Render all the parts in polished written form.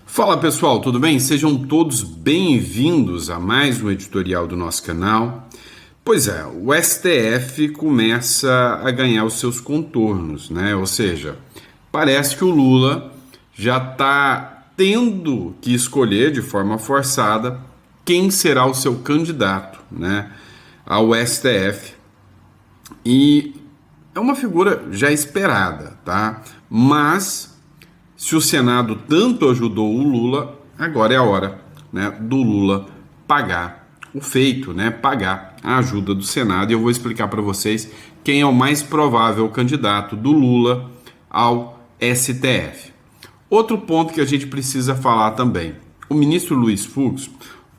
Fala pessoal, tudo bem? Sejam todos bem-vindos a mais um editorial do nosso canal. Pois é, o STF começa a ganhar os seus contornos, né? Ou seja, parece que o Lula já está tendo que escolher de forma forçada quem será o seu candidato, né, ao STF. E é uma figura já esperada, tá? Mas se o Senado tanto ajudou o Lula, agora é a hora, né, do Lula pagar o feito, né, pagar a ajuda do Senado. E eu vou explicar para vocês quem é o mais provável candidato do Lula ao STF. Outro ponto que a gente precisa falar também. O ministro Luiz Fux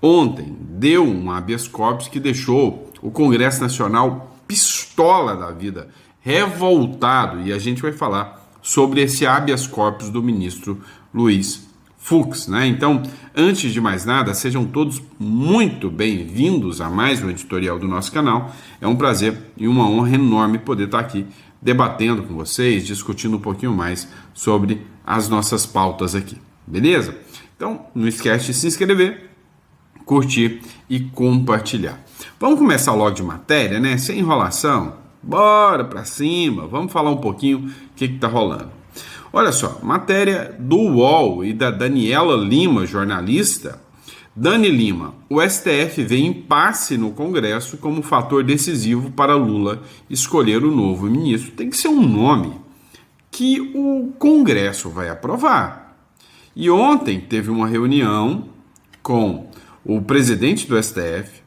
ontem deu um habeas corpus que deixou o Congresso Nacional pistola da vida, revoltado, e a gente vai falar sobre esse habeas corpus do ministro Luiz Fux, né? Então, antes de mais nada, sejam todos muito bem-vindos a mais um editorial do nosso canal. É um prazer e uma honra enorme poder estar aqui debatendo com vocês, discutindo um pouquinho mais sobre as nossas pautas aqui, beleza? Então, não esquece de se inscrever, curtir e compartilhar. Vamos começar logo de matéria, né? Sem enrolação. Bora pra cima, vamos falar um pouquinho o que tá rolando. Olha só, matéria do UOL e da Daniela Lima, jornalista. Dani Lima, o STF vê impasse no Congresso como fator decisivo para Lula escolher o novo ministro. Tem que ser um nome que o Congresso vai aprovar. E ontem teve uma reunião com o presidente do STF,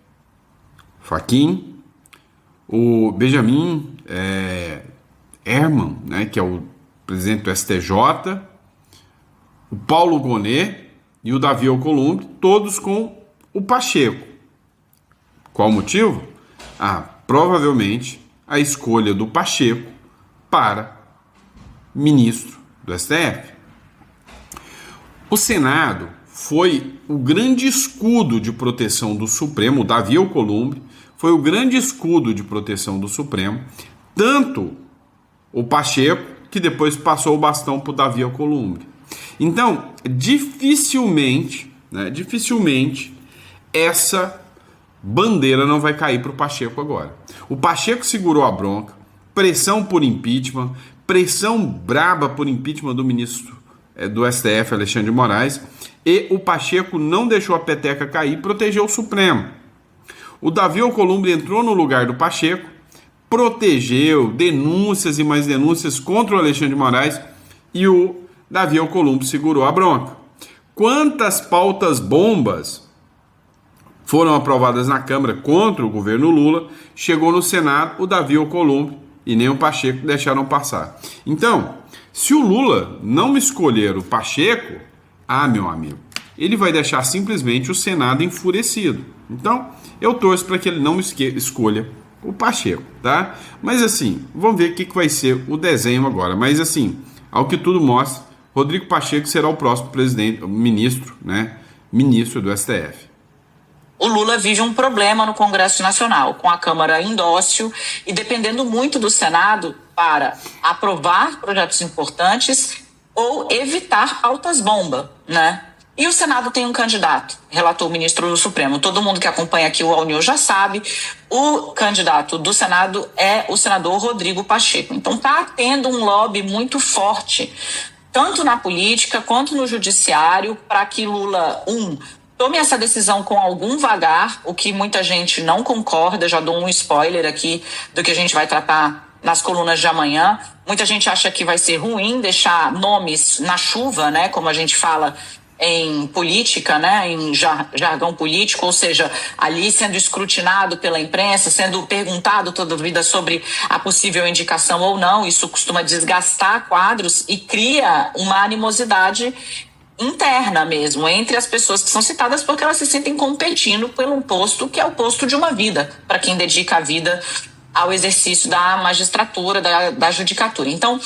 Fachin, o Benjamin Herman, né, que é o presidente do STJ, o Paulo Gonet e o Davi Alcolumbre, todos com o Pacheco. Qual o motivo? Provavelmente a escolha do Pacheco para ministro do STF. O Senado foi o grande escudo de proteção do Supremo, o Davi Alcolumbre, foi o grande escudo de proteção do Supremo, tanto o Pacheco, que depois passou o bastão para o Davi Alcolumbre. Então, dificilmente essa bandeira não vai cair para o Pacheco agora. O Pacheco segurou a bronca, pressão por impeachment, pressão braba por impeachment do ministro do STF, Alexandre de Moraes, e o Pacheco não deixou a peteca cair, protegeu o Supremo. O Davi Alcolumbre entrou no lugar do Pacheco, protegeu denúncias e mais denúncias contra o Alexandre de Moraes, e o Davi Alcolumbre segurou a bronca. Quantas pautas bombas foram aprovadas na Câmara contra o governo Lula, chegou no Senado, o Davi Alcolumbre e nem o Pacheco deixaram passar. Então, se o Lula não escolher o Pacheco, meu amigo, ele vai deixar simplesmente o Senado enfurecido. Então, eu torço para que ele não escolha o Pacheco, tá? Mas assim, vamos ver o que vai ser o desenho agora. Mas assim, ao que tudo mostra, Rodrigo Pacheco será o próximo ministro do STF. O Lula vive um problema no Congresso Nacional, com a Câmara em dócil e dependendo muito do Senado para aprovar projetos importantes ou evitar pautas-bomba, né? E o Senado tem um candidato, relatou o ministro do Supremo. Todo mundo que acompanha aqui o All News já sabe, o candidato do Senado é o senador Rodrigo Pacheco. Então está tendo um lobby muito forte, tanto na política quanto no judiciário, para que Lula, tome essa decisão com algum vagar, o que muita gente não concorda. Já dou um spoiler aqui do que a gente vai tratar nas colunas de amanhã. Muita gente acha que vai ser ruim deixar nomes na chuva, né, como a gente fala em política, né, em jargão político, ou seja, ali sendo escrutinado pela imprensa, sendo perguntado toda a vida sobre a possível indicação ou não. Isso costuma desgastar quadros e cria uma animosidade interna mesmo, entre as pessoas que são citadas, porque elas se sentem competindo por um posto que é o posto de uma vida, para quem dedica a vida ao exercício da magistratura, da judicatura. Então,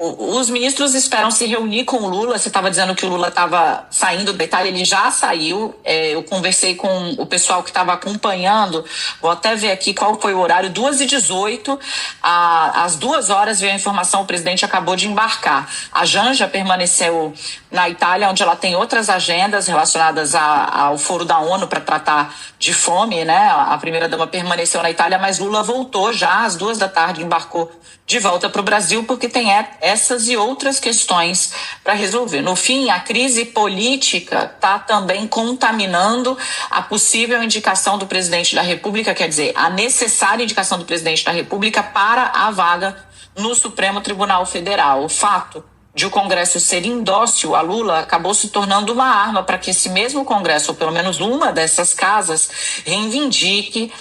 os ministros esperam se reunir com o Lula. Você estava dizendo que o Lula estava saindo da Itália, ele já saiu. Eu conversei com o pessoal que estava acompanhando, vou até ver aqui qual foi o horário, 2h18, às 2 horas veio a informação, o presidente acabou de embarcar. A Janja permaneceu na Itália, onde ela tem outras agendas relacionadas ao foro da ONU para tratar de fome, né? A primeira-dama permaneceu na Itália, mas Lula voltou já às 2 da tarde, embarcou de volta para o Brasil, porque tem essas e outras questões para resolver. No fim, a crise política está também contaminando a possível indicação do presidente da República, quer dizer, a necessária indicação do presidente da República para a vaga no Supremo Tribunal Federal. O fato de o Congresso ser indócil a Lula acabou se tornando uma arma para que esse mesmo Congresso, ou pelo menos uma dessas casas, reivindique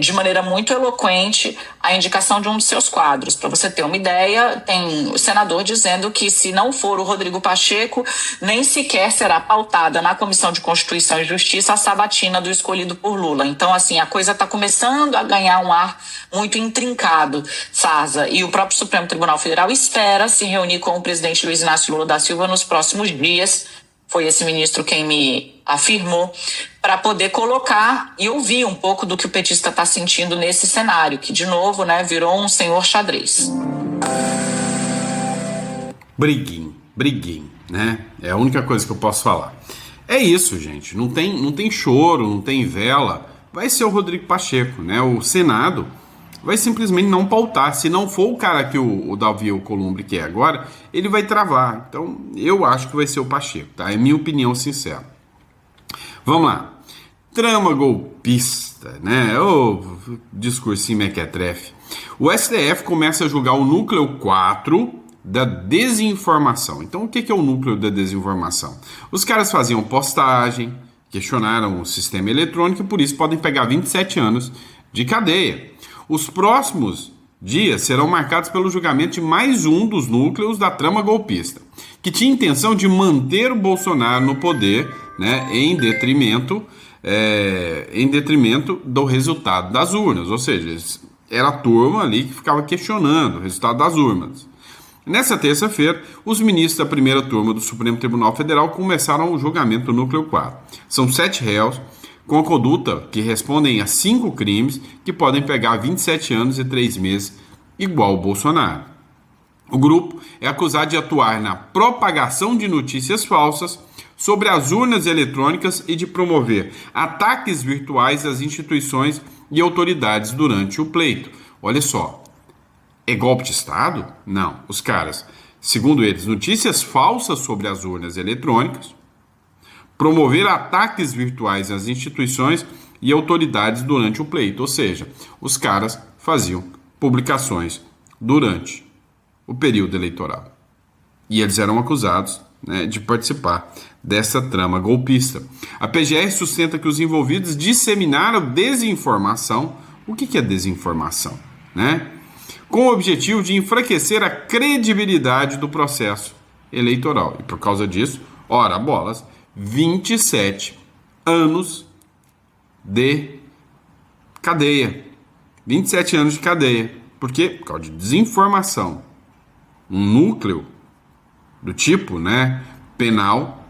de maneira muito eloquente a indicação de um de seus quadros. Para você ter uma ideia, tem o senador dizendo que se não for o Rodrigo Pacheco, nem sequer será pautada na Comissão de Constituição e Justiça a sabatina do escolhido por Lula. Então, assim, a coisa está começando a ganhar um ar muito intrincado, Sarza, e o próprio Supremo Tribunal Federal espera se reunir com o presidente Luiz Inácio Lula da Silva nos próximos dias. Foi esse ministro quem me afirmou, para poder colocar e ouvir um pouco do que o petista está sentindo nesse cenário, que, de novo, né, virou um senhor xadrez. Briguinho, né? É a única coisa que eu posso falar. É isso, gente. Não tem choro, não tem vela. Vai ser o Rodrigo Pacheco, né? O Senado vai simplesmente não pautar. Se não for o cara que o Davi Alcolumbre quer agora, ele vai travar. Então, eu acho que vai ser o Pacheco, tá? É minha opinião sincera. Vamos lá. Trama golpista, né? Discursinho mequetrefe. O STF começa a julgar o núcleo 4 da desinformação. Então, o que é o núcleo da desinformação? Os caras faziam postagem, questionaram o sistema eletrônico e por isso podem pegar 27 anos de cadeia. Os próximos dias serão marcados pelo julgamento de mais um dos núcleos da trama golpista, que tinha intenção de manter o Bolsonaro no poder, né, em detrimento do resultado das urnas. Ou seja, era a turma ali que ficava questionando o resultado das urnas. Nessa terça-feira, os ministros da primeira turma do Supremo Tribunal Federal começaram o julgamento do núcleo 4. São 7 réus com a conduta que respondem a 5 crimes que podem pegar 27 anos e 3 meses, igual o Bolsonaro. O grupo é acusado de atuar na propagação de notícias falsas sobre as urnas eletrônicas e de promover ataques virtuais às instituições e autoridades durante o pleito. Olha só, é golpe de Estado? Não. Os caras, segundo eles, notícias falsas sobre as urnas eletrônicas, promover ataques virtuais às instituições e autoridades durante o pleito. Ou seja, os caras faziam publicações durante o período eleitoral. E eles eram acusados, né, de participar dessa trama golpista. A PGR sustenta que os envolvidos disseminaram desinformação. O que é desinformação? Né? Com o objetivo de enfraquecer a credibilidade do processo eleitoral. E por causa disso, ora bolas, 27 anos de cadeia. 27 anos de cadeia. Por quê? Por causa de desinformação. Um núcleo do tipo, né, penal,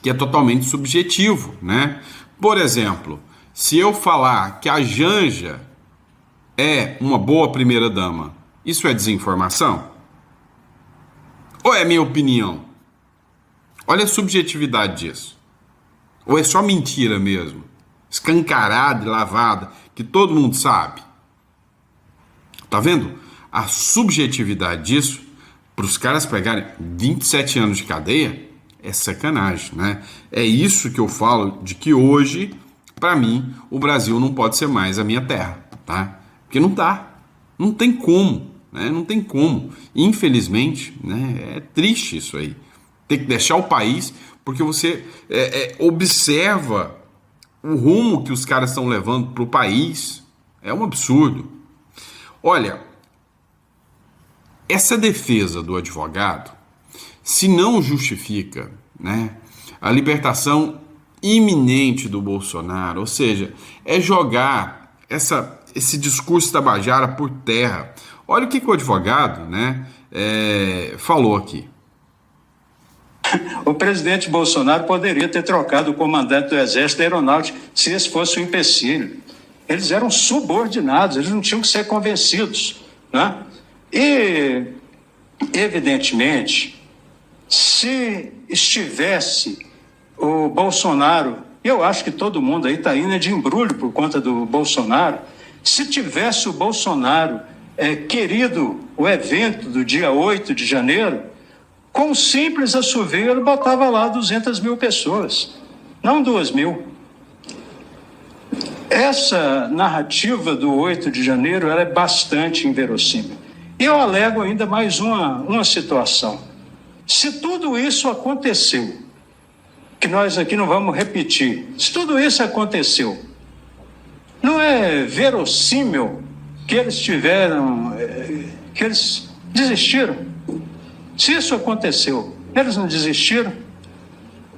que é totalmente subjetivo, né? Por exemplo, se eu falar que a Janja é uma boa primeira-dama, isso é desinformação? Ou é minha opinião? Olha a subjetividade disso. Ou é só mentira mesmo? Escancarada e lavada, que todo mundo sabe. Tá vendo? A subjetividade disso, para os caras pegarem 27 anos de cadeia, é sacanagem, né? É isso que eu falo de que hoje, para mim, o Brasil não pode ser mais a minha terra, tá? Porque não tá. Não tem como, né? Não tem como. Infelizmente, né? É triste isso aí. Tem que deixar o país, porque você observa o rumo que os caras estão levando para o país. É um absurdo. Olha, essa defesa do advogado, se não justifica, né, a libertação iminente do Bolsonaro, ou seja, é jogar esse discurso tabajara por terra. Olha o que o advogado, né, falou aqui. O presidente Bolsonaro poderia ter trocado o comandante do Exército da Aeronáutica se esse fosse um empecilho. Eles eram subordinados, eles não tinham que ser convencidos, né? E, evidentemente, se estivesse o Bolsonaro, eu acho que todo mundo aí está indo de embrulho por conta do Bolsonaro, se tivesse o Bolsonaro querido o evento do dia 8 de janeiro, com um simples assovio ele botava lá 200 mil pessoas, não 2 mil. Essa narrativa do 8 de janeiro ela é bastante inverossímil. E eu alego ainda mais uma situação. Se tudo isso aconteceu, que nós aqui não vamos repetir, se tudo isso aconteceu, não é verossímil que eles que eles desistiram? Se isso aconteceu, eles não desistiram?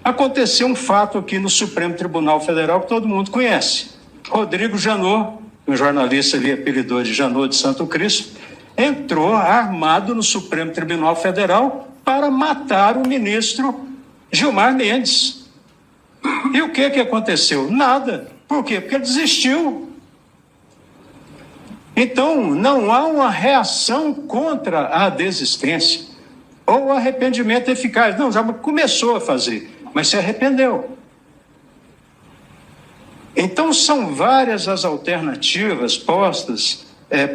Aconteceu um fato aqui no Supremo Tribunal Federal que todo mundo conhece. Rodrigo Janot, um jornalista ali apelidou de Janot de Santo Cristo, entrou armado no Supremo Tribunal Federal para matar o ministro Gilmar Mendes. E o que aconteceu? Nada. Por quê? Porque ele desistiu. Então, não há uma reação contra a desistência ou o arrependimento eficaz. Não, já começou a fazer, mas se arrependeu. Então, são várias as alternativas postas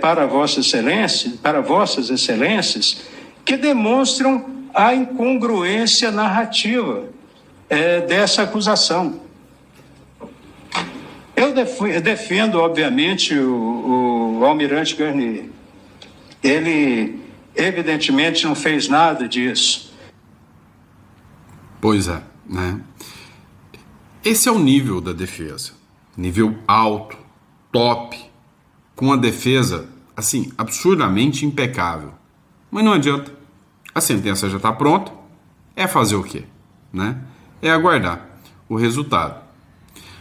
para Vossa Excelência, para Vossas Excelências, que demonstram a incongruência narrativa dessa acusação. Eu defendo, obviamente, o almirante Garnier. Ele, evidentemente, não fez nada disso. Pois é, né? Esse é o nível da defesa. Nível alto, top, com uma defesa, assim, absurdamente impecável. Mas não adianta. A sentença já está pronta. É fazer o quê? Né? É aguardar o resultado.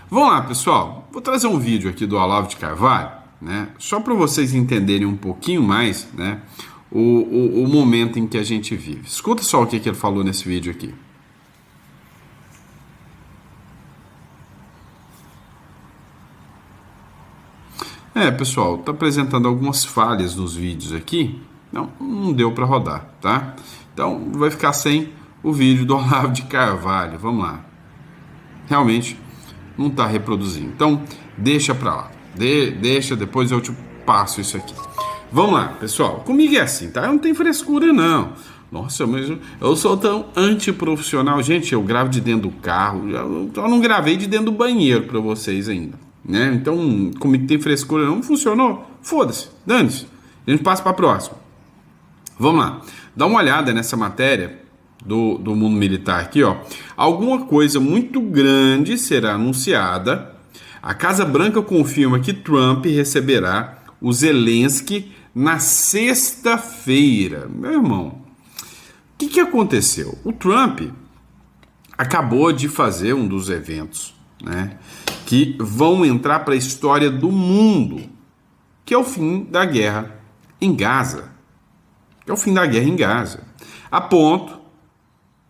Vamos lá, pessoal. Vou trazer um vídeo aqui do Olavo de Carvalho, né? Só para vocês entenderem um pouquinho mais, né, o momento em que a gente vive. Escuta só o que ele falou nesse vídeo aqui. Pessoal, tá apresentando algumas falhas nos vídeos aqui. Não deu para rodar, tá? Então vai ficar sem o vídeo do Olavo de Carvalho. Vamos lá. Realmente não está reproduzindo. Então deixa para lá. Deixa, depois eu te passo isso aqui. Vamos lá, pessoal. Comigo é assim, tá? Eu não tenho frescura, não. Nossa, mas eu sou tão antiprofissional. Gente, eu gravo de dentro do carro. Eu não gravei de dentro do banheiro para vocês ainda, né? Então, comigo tem frescura, não funcionou? Foda-se, dane-se. A gente passa para a próxima. Vamos lá. Dá uma olhada nessa matéria do mundo militar aqui, ó. Alguma coisa muito grande será anunciada. A Casa Branca confirma que Trump receberá o Zelensky na sexta-feira. Meu irmão, o que aconteceu? O Trump acabou de fazer um dos eventos, né, que vão entrar para a história do mundo, que é o fim da guerra em Gaza. É o fim da guerra em Gaza. A ponto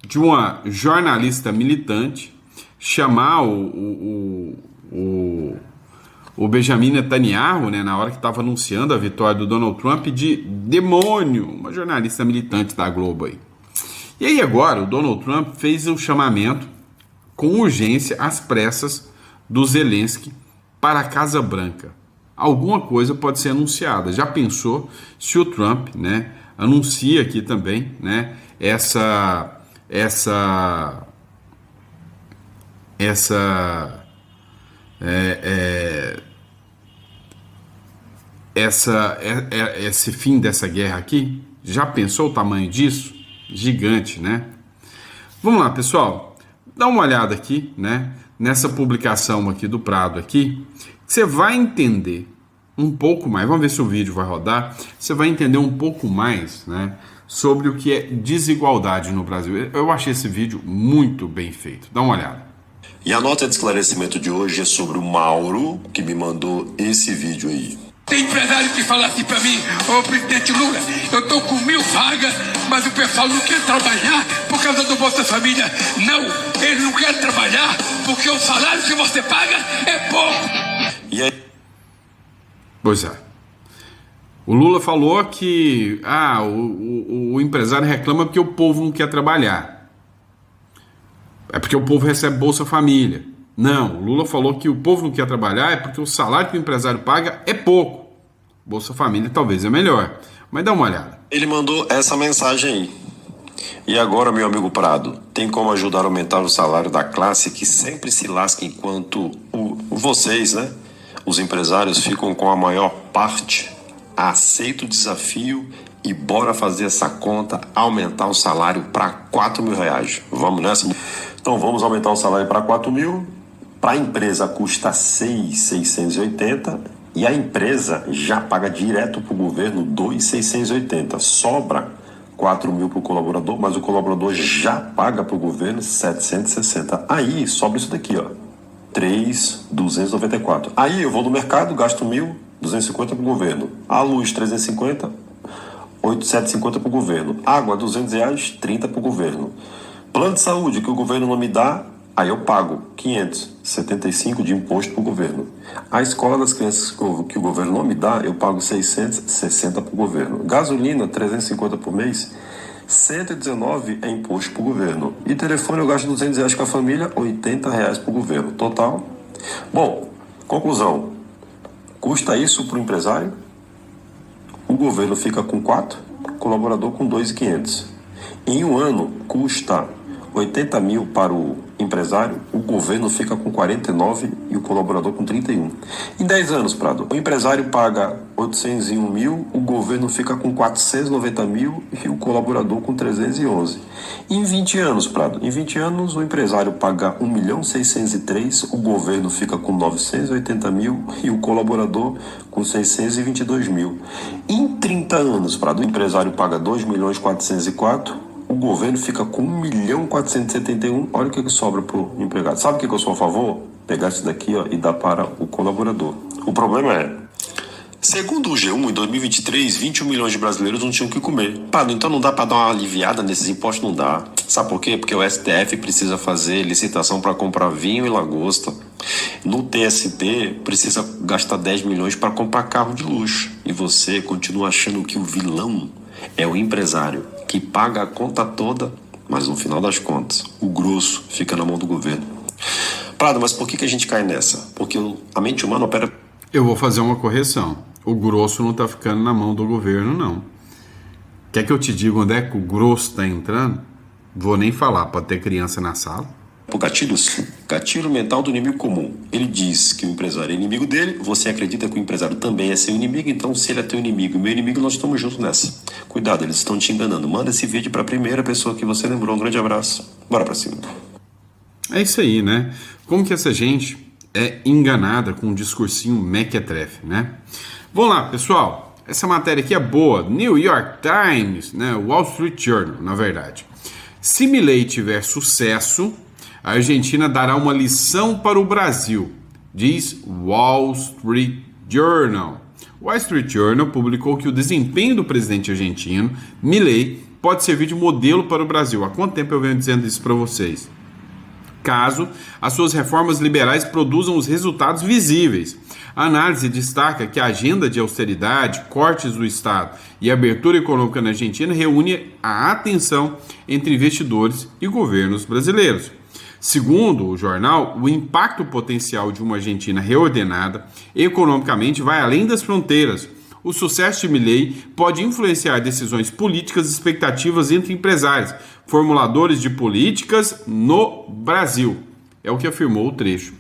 de uma jornalista militante chamar o Benjamin Netanyahu, né, na hora que estava anunciando a vitória do Donald Trump, de demônio, uma jornalista militante da Globo aí. E aí agora o Donald Trump fez um chamamento com urgência às pressas do Zelensky para a Casa Branca. Alguma coisa pode ser anunciada. Já pensou se o Trump, né, anuncia aqui também, né, essa esse fim dessa guerra aqui? Já pensou o tamanho disso? Gigante, né? Vamos lá, pessoal. Dá uma olhada aqui, né, nessa publicação aqui do Prado aqui. Você vai entender um pouco mais. Vamos ver se o vídeo vai rodar. Você vai entender um pouco mais, né, sobre o que é desigualdade no Brasil. Eu achei esse vídeo muito bem feito. Dá uma olhada. E a nota de esclarecimento de hoje é sobre o Mauro, que me mandou esse vídeo aí. Tem empresário que fala assim pra mim: ô presidente Lula, eu tô com 1.000 vagas, mas o pessoal não quer trabalhar por causa do Bolsa Família. Não, eles não querem trabalhar porque o salário que você paga é pouco. E aí? Pois é. O Lula falou que o empresário reclama porque o povo não quer trabalhar. É porque o povo recebe Bolsa Família. Não, o Lula falou que o povo não quer trabalhar é porque o salário que o empresário paga é pouco. Bolsa Família talvez é melhor. Mas dá uma olhada. Ele mandou essa mensagem aí. E agora, meu amigo Prado, tem como ajudar a aumentar o salário da classe que sempre se lasca enquanto vocês, né, os empresários, ficam com a maior parte? Aceita o desafio e bora fazer essa conta, aumentar o salário para R$4.000. Vamos nessa? Então vamos aumentar o salário para 4.000. Para a empresa custa 6.680 e a empresa já paga direto para o governo 2.680. Sobra 4.000 para o colaborador, mas o colaborador já paga para o governo 760. Aí sobra isso daqui, ó, 3.294. Aí eu vou no mercado, gasto 1.250 para o governo. A luz 350, 850 para o governo. Água R$200, 30 para o governo. Plano de saúde que o governo não me dá, aí eu pago 575 de imposto para o governo. A escola das crianças que o governo não me dá, eu pago 660 para o governo. Gasolina, 350 por mês, 119 é imposto para o governo. E telefone eu gasto R$200 com a família, R$80 para o governo. Total. Bom, conclusão. Custa isso para o empresário? O governo fica com 4, o colaborador com 2.500. Em um ano, custa 80 mil para o empresário, o governo fica com 49 e o colaborador com 31. Em 10 anos, Prado, o empresário paga 801 mil, o governo fica com 490 mil e o colaborador com 311. Em 20 anos, Prado, em 20 anos o empresário paga 1.603, o governo fica com 980 mil e o colaborador com 622 mil. Em 30 anos, Prado, o empresário paga 2.404, o governo fica com 1.471. Olha o que sobra para o empregado. Sabe o que eu sou a favor? Pegar isso daqui, ó, e dar para o colaborador. O problema é, segundo o G1, em 2023, 21 milhões de brasileiros não tinham o que comer. Pá, então não dá para dar uma aliviada nesses impostos? Não dá. Sabe por quê? Porque o STF precisa fazer licitação para comprar vinho e lagosta. No TST, precisa gastar 10 milhões para comprar carro de luxo. E você continua achando que o vilão é o empresário, que paga a conta toda, mas no final das contas, o grosso fica na mão do governo. Prado, mas por que a gente cai nessa? Porque a mente humana opera... Eu vou fazer uma correção. O grosso não está ficando na mão do governo, não. Quer que eu te diga onde é que o grosso está entrando? Vou nem falar, pode ter criança na sala. Por gatilhos? Gatilho mental do inimigo comum. Ele diz que o empresário é inimigo dele, você acredita que o empresário também é seu inimigo, então se ele é teu inimigo e meu inimigo, nós estamos juntos nessa. Cuidado, eles estão te enganando. Manda esse vídeo para a primeira pessoa que você lembrou. Um grande abraço. Bora pra cima. É isso aí, né? Como que essa gente é enganada com um discursinho mequetrefe, né? Vamos lá, pessoal. Essa matéria aqui é boa. New York Times, né? Wall Street Journal, na verdade. Se Milei tiver sucesso, a Argentina dará uma lição para o Brasil, diz Wall Street Journal. O Wall Street Journal publicou que o desempenho do presidente argentino, Milei, pode servir de modelo para o Brasil. Há quanto tempo eu venho dizendo isso para vocês? Caso as suas reformas liberais produzam os resultados visíveis. A análise destaca que a agenda de austeridade, cortes do Estado e abertura econômica na Argentina reúne a atenção entre investidores e governos brasileiros. Segundo o jornal, o impacto potencial de uma Argentina reordenada economicamente vai além das fronteiras. O sucesso de Milei pode influenciar decisões políticas e expectativas entre empresários, formuladores de políticas no Brasil. É o que afirmou o trecho.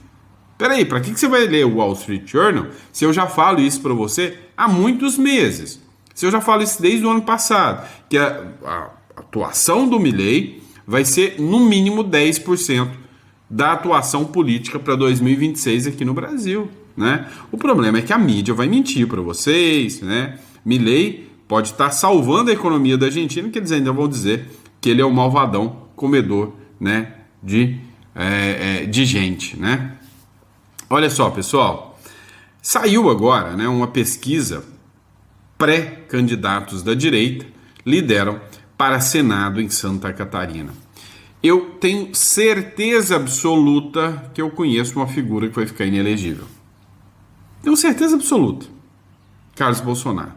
Peraí, para que você vai ler o Wall Street Journal se eu já falo isso para você há muitos meses? Se eu já falo isso desde o ano passado, que a atuação do Milei vai ser no mínimo 10% da atuação política para 2026 aqui no Brasil, né? O problema é que a mídia vai mentir para vocês, né? Milei pode estar salvando a economia da Argentina, que eles ainda vão dizer que ele é o malvadão comedor, né, de gente, né? Olha só, pessoal, Saiu agora, né, uma pesquisa, pré-candidatos da direita lideram para Senado em Santa Catarina. Eu tenho certeza absoluta que eu conheço uma figura que vai ficar inelegível. Tenho certeza absoluta. Carlos Bolsonaro,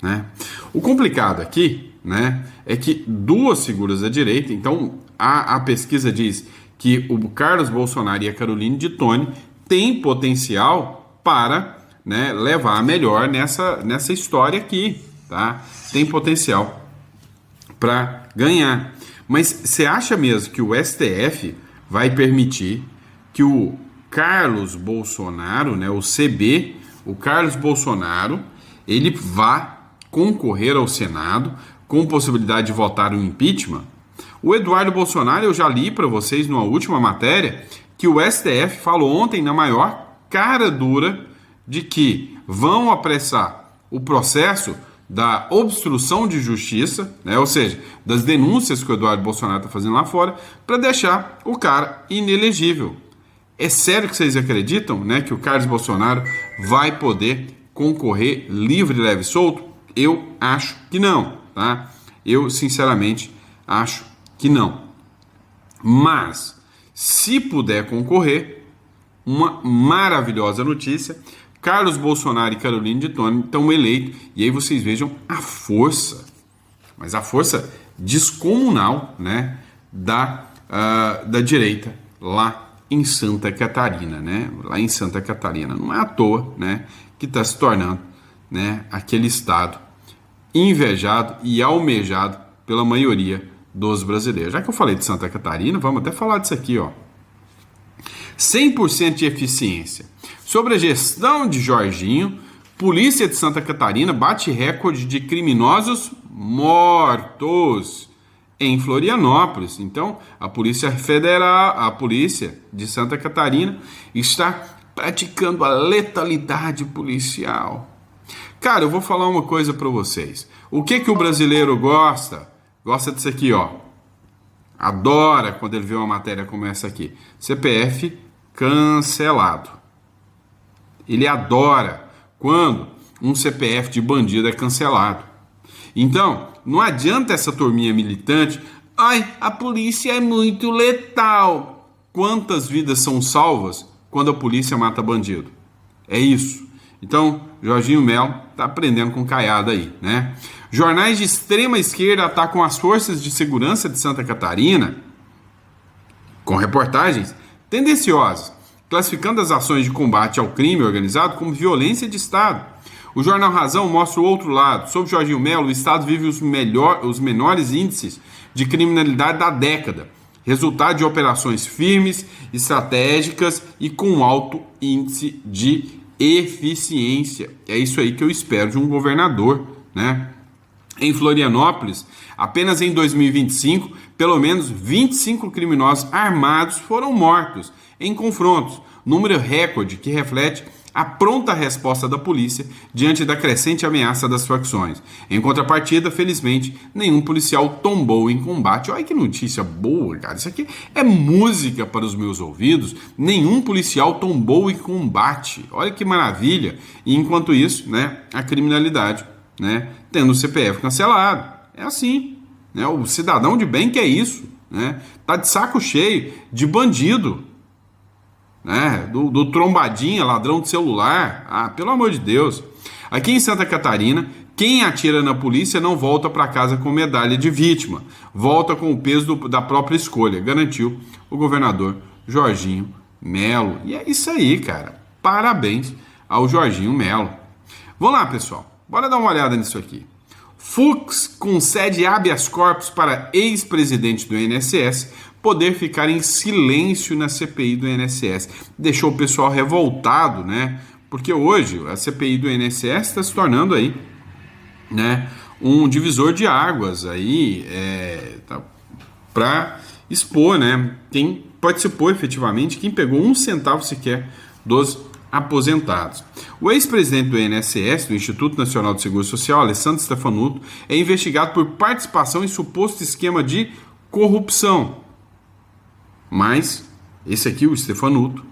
né? O complicado aqui, né, é que duas figuras da direita, então a pesquisa diz que o Carlos Bolsonaro e a Caroline de Toni têm potencial para, né, levar a melhor nessa história aqui, tá? Tem potencial para ganhar. Mas você acha mesmo que o STF vai permitir que o Carlos Bolsonaro, né, o CB, o Carlos Bolsonaro, ele vá concorrer ao Senado com possibilidade de votar um impeachment? O Eduardo Bolsonaro, eu já li para vocês numa última matéria que o STF falou ontem na maior cara dura de que vão apressar o processo da obstrução de justiça, né, ou seja, das denúncias que o Eduardo Bolsonaro está fazendo lá fora, para deixar o cara inelegível. É sério que vocês acreditam, né, que o Carlos Bolsonaro vai poder concorrer livre, leve e solto? Eu acho que não, tá? Eu, sinceramente, acho que não. Mas, se puder concorrer, uma maravilhosa notícia: Carlos Bolsonaro e Caroline de Toni estão eleitos, e aí vocês vejam a força, mas a força descomunal, né, da direita lá em Santa Catarina, né, lá em Santa Catarina. Não é à toa, né, que está se tornando, né, aquele estado invejado e almejado pela maioria dos brasileiros. Já que eu falei de Santa Catarina, vamos até falar disso aqui, ó. 100% de eficiência. Sobre a gestão de Jorginho, Polícia de Santa Catarina bate recorde de criminosos mortos em Florianópolis. Então, a Polícia Federal, a Polícia de Santa Catarina está praticando a letalidade policial. Cara, eu vou falar uma coisa para vocês. O que o brasileiro gosta? Gosta disso aqui, ó. Adora quando ele vê uma matéria como essa aqui. CPF cancelado. Ele adora quando um CPF de bandido é cancelado. Então, não adianta essa turminha militante. Ai, a polícia é muito letal. Quantas vidas são salvas quando a polícia mata bandido? É isso. Então, Jorginho Melo tá aprendendo com caiada aí, né? Jornais de extrema esquerda atacam as forças de segurança de Santa Catarina com reportagens tendenciosas, classificando as ações de combate ao crime organizado como violência de Estado. O jornal Razão mostra o outro lado. Sob Jorginho Melo, o Estado vive os menores índices de criminalidade da década, resultado de operações firmes, estratégicas e com alto índice de eficiência. É isso aí que eu espero de um governador, né? Em Florianópolis, apenas em 2025, pelo menos 25 criminosos armados foram mortos em confrontos, número recorde que reflete a pronta resposta da polícia diante da crescente ameaça das facções. Em contrapartida, felizmente, nenhum policial tombou em combate. Olha que notícia boa, cara. Isso aqui é música para os meus ouvidos. Nenhum policial tombou em combate. Olha que maravilha. E enquanto isso, né, a criminalidade, né, tendo o CPF cancelado. É assim, né? O cidadão de bem quer isso, né? Tá de saco cheio de bandido, né? Do trombadinha, ladrão de celular. Ah, pelo amor de Deus. Aqui em Santa Catarina, quem atira na polícia não volta para casa com medalha de vítima, volta com o peso da própria escolha, garantiu o governador Jorginho Melo. E é isso aí, cara. Parabéns ao Jorginho Melo. Vamos lá, pessoal. Bora dar uma olhada nisso aqui. Fux concede habeas corpus para ex-presidente do INSS poder ficar em silêncio na CPI do INSS. Deixou o pessoal revoltado, né? Porque hoje a CPI do INSS está se tornando aí, né, um divisor de águas aí, para expor, né, quem participou efetivamente, quem pegou um centavo sequer dos aposentados. O ex-presidente do INSS, do Instituto Nacional de Seguro Social, Alessandro Stefanuto, é investigado por participação em suposto esquema de corrupção. Mas esse aqui, o Stefanuto,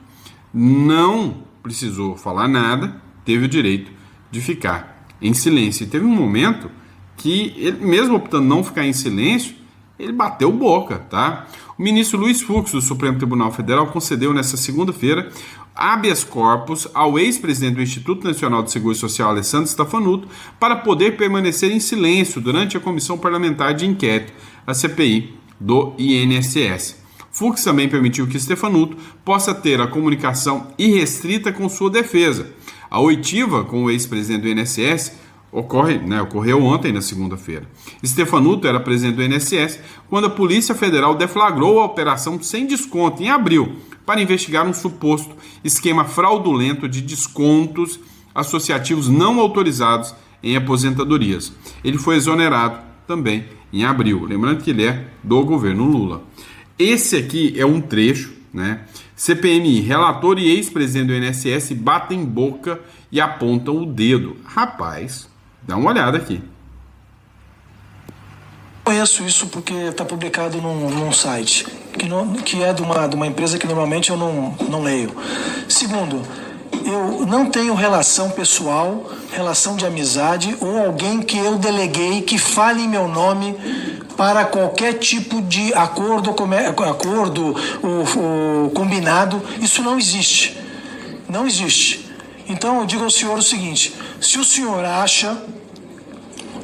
não precisou falar nada, teve o direito de ficar em silêncio. E teve um momento que ele, mesmo optando não ficar em silêncio, ele bateu boca, tá? O ministro Luiz Fux, do Supremo Tribunal Federal, concedeu nesta segunda-feira habeas corpus ao ex-presidente do Instituto Nacional de Seguro Social, Alessandro Steffanuto, para poder permanecer em silêncio durante a Comissão Parlamentar de Inquérito, a CPI do INSS. Fux também permitiu que Steffanuto possa ter a comunicação irrestrita com sua defesa. A oitiva com o ex-presidente do INSS ocorreu ontem, na segunda-feira. Steffanuto era presidente do INSS quando a Polícia Federal deflagrou a operação sem desconto em abril para investigar um suposto esquema fraudulento de descontos associativos não autorizados em aposentadorias. Ele foi exonerado também em abril, lembrando que ele é do governo Lula. Esse aqui é um trecho, né? CPMI, relator e ex-presidente do INSS batem boca e apontam o dedo. Rapaz, dá uma olhada aqui. Conheço isso porque está publicado num site, que é de uma empresa que normalmente eu não leio. Segundo, eu não tenho relação pessoal, relação de amizade ou alguém que eu deleguei que fale em meu nome para qualquer tipo de acordo ou combinado. Isso não existe. Não existe. Então eu digo ao senhor o seguinte: se o senhor acha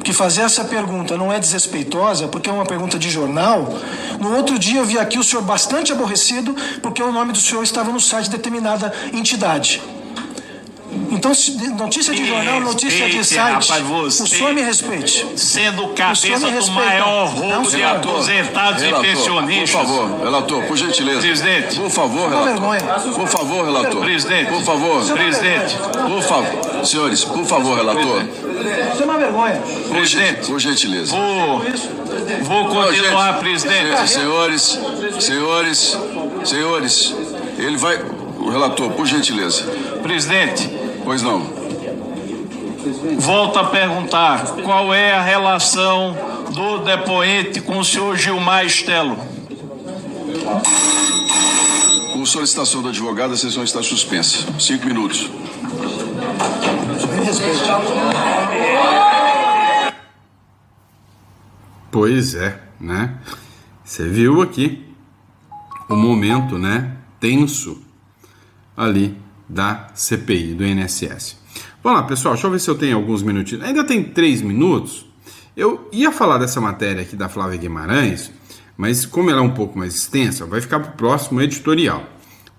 que fazer essa pergunta não é desrespeitosa, porque é uma pergunta de jornal, no outro dia eu vi aqui o senhor bastante aborrecido porque o nome do senhor estava no site de determinada entidade. Então, notícia de jornal, notícia de site, rapaz, o senhor me respeite. Sendo cabeça do maior roubo de aposentados e pensionistas. Por favor, relator, por gentileza. Presidente. Por favor, relator. Por favor, relator. Presidente. Por favor. Presidente. Por favor. Senhores, por favor, relator. Isso é uma vergonha. Presidente. Por gentileza. Vou continuar, presidente. Senhores, ele vai... O relator, por gentileza. Presidente. Pois não. Volto a perguntar, qual é a relação do depoente com o senhor Gilmar Stelo? Com solicitação do advogado, a sessão está suspensa. 5 minutos. Pois é, né? Você viu aqui o momento, né, tenso ali da CPI do INSS. Vamos lá, pessoal, deixa eu ver se eu tenho alguns minutinhos. Ainda tem 3 minutos. Eu ia falar dessa matéria aqui da Flávia Guimarães, mas como ela é um pouco mais extensa, vai ficar para o próximo editorial.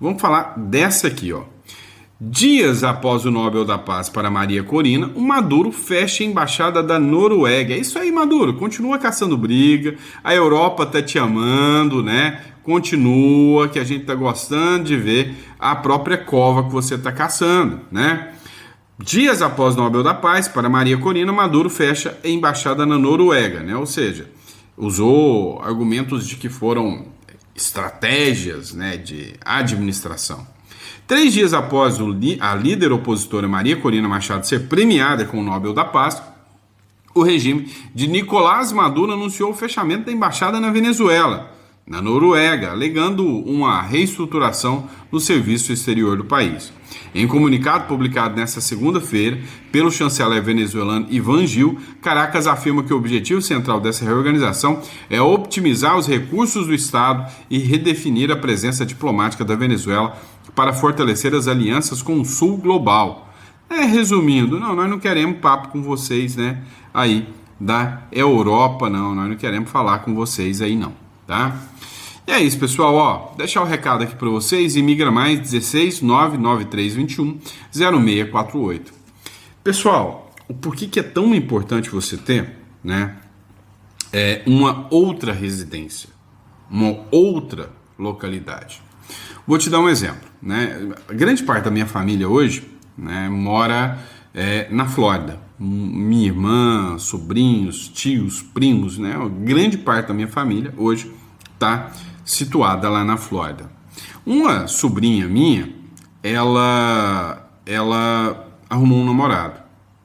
Vamos falar dessa aqui, ó. Dias após o Nobel da Paz para Maria Corina, o Maduro fecha a embaixada da Noruega. É isso aí, Maduro, continua caçando briga, a Europa tá te amando, né? Continua, que a gente tá gostando de ver a própria cova que você tá caçando, né? Dias após o Nobel da Paz para Maria Corina, Maduro fecha a embaixada na Noruega, né? Ou seja, usou argumentos de que foram estratégias, né, de administração. 3 dias após a líder opositora Maria Corina Machado ser premiada com o Nobel da Paz, o regime de Nicolás Maduro anunciou o fechamento da embaixada na Venezuela, na Noruega, alegando uma reestruturação no serviço exterior do país. Em comunicado publicado nesta segunda-feira pelo chanceler venezuelano Ivan Gil, Caracas afirma que o objetivo central dessa reorganização é optimizar os recursos do Estado e redefinir a presença diplomática da Venezuela para fortalecer as alianças com o Sul global. Resumindo, nós não queremos papo com vocês, né, aí da Europa, nós não queremos falar com vocês aí não, tá? E é isso, pessoal, ó, deixar o recado aqui para vocês, Imigra Mais 16 99321 0648. Pessoal, por que é tão importante você ter, né, uma outra residência, uma outra localidade? Vou te dar um exemplo, né? A grande parte da minha família hoje, né, mora na Flórida. Minha irmã, sobrinhos, tios, primos, né? A grande parte da minha família hoje está situada lá na Flórida. Uma sobrinha minha, ela arrumou um namorado.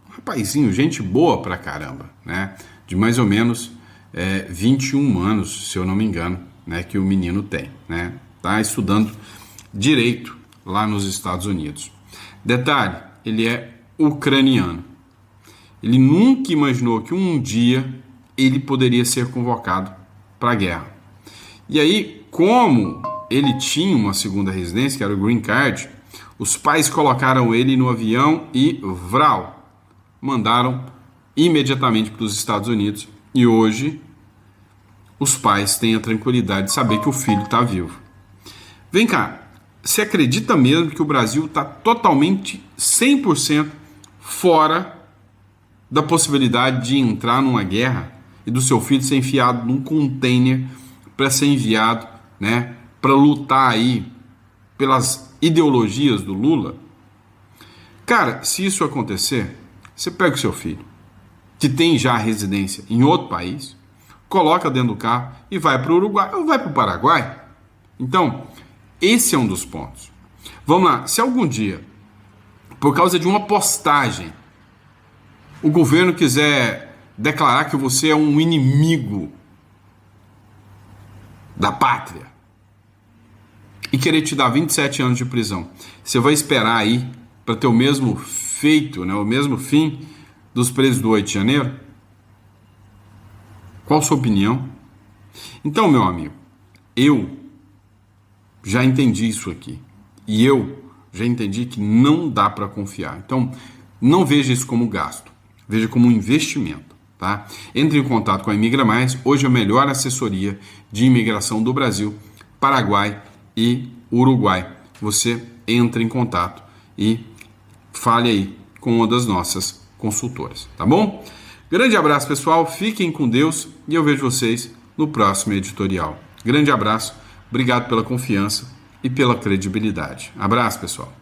Um rapazinho, gente boa pra caramba, né? De mais ou menos 21 anos, se eu não me engano, né? Que o menino tem, né? Tá estudando direito lá nos Estados Unidos. Detalhe, ele é ucraniano. Ele nunca imaginou que um dia ele poderia ser convocado para a guerra. E aí, como ele tinha uma segunda residência, que era o Green Card, os pais colocaram ele no avião e mandaram imediatamente para os Estados Unidos. E hoje, os pais têm a tranquilidade de saber que o filho está vivo. Vem cá, você acredita mesmo que o Brasil está totalmente, 100% fora da possibilidade de entrar numa guerra e do seu filho ser enfiado num container para ser enviado, né, para lutar aí pelas ideologias do Lula? Cara, se isso acontecer, você pega o seu filho, que tem já residência em outro país, coloca dentro do carro e vai para o Uruguai ou vai para o Paraguai. Então, esse é um dos pontos. Vamos lá, se algum dia, por causa de uma postagem, o governo quiser declarar que você é um inimigo da pátria e querer te dar 27 anos de prisão, você vai esperar aí para ter o mesmo feito, né, o mesmo fim dos presos do 8 de janeiro? Qual a sua opinião? Então, meu amigo, eu já entendi isso aqui. E eu já entendi que não dá para confiar. Então, não veja isso como gasto. Veja como um investimento, tá? Entre em contato com a Imigra Mais. Hoje é a melhor assessoria de imigração do Brasil, Paraguai e Uruguai. Você entra em contato e fale aí com uma das nossas consultoras, tá bom? Grande abraço, pessoal. Fiquem com Deus e eu vejo vocês no próximo editorial. Grande abraço. Obrigado pela confiança e pela credibilidade. Abraço, pessoal.